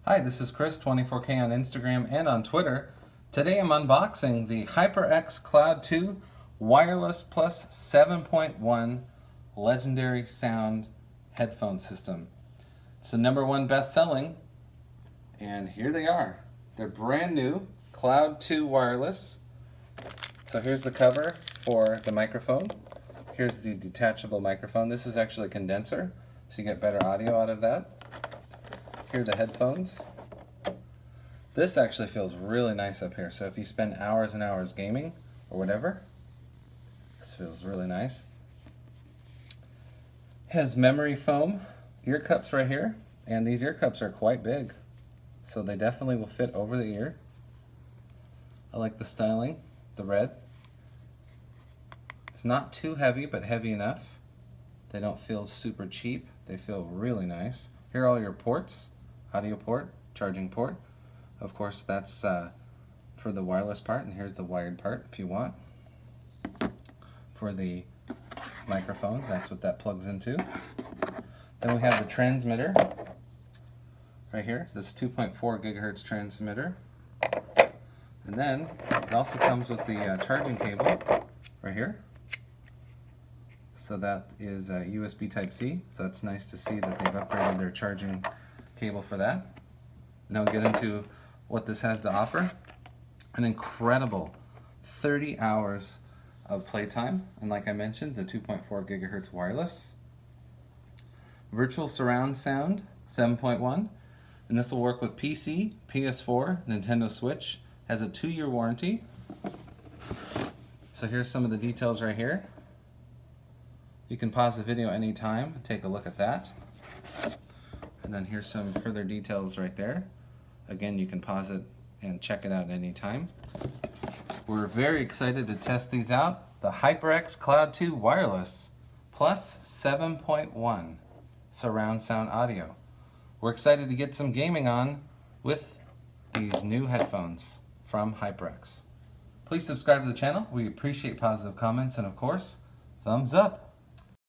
Hi, this is Chris, 24K on Instagram and on Twitter. Today I'm unboxing the HyperX Cloud 2 Wireless Plus 7.1 Legendary Sound Headphone System. It's the #1 best-selling, and here they are. They're brand new, Cloud 2 Wireless. So here's the cover for the microphone. Here's the detachable microphone. This is actually a condenser, so you get better audio out of that. Here are the headphones. This actually feels really nice up here, so if you spend hours and hours gaming or whatever, this feels really nice. It has memory foam ear cups right here, and these ear cups are quite big, so they definitely will fit over the ear. I like the styling, the red. It's not too heavy, but heavy enough. They don't feel super cheap. They feel really nice. Here are all your ports. Audio port, charging port. Of course, that's for the wireless part, and here's the wired part if you want. For the microphone, that's what that plugs into. Then we have the transmitter right here, this 2.4 gigahertz transmitter. And then it also comes with the charging cable right here. So that is USB Type-C, so it's nice to see that they've upgraded their charging cable for that. Now we'll get into what this has to offer. An incredible 30 hours of playtime, and like I mentioned, the 2.4 gigahertz wireless. Virtual surround sound 7.1, and this will work with PC, PS4, Nintendo Switch. Has a 2-year warranty. So here's some of the details right here. You can pause the video anytime and take a look at that. And then here's some further details right there. Again, you can pause it and check it out anytime. We're very excited to test these out. The HyperX Cloud 2 Wireless Plus 7.1 surround sound audio. We're excited to get some gaming on with these new headphones from HyperX. Please subscribe to the channel. We appreciate positive comments and, of course, thumbs up.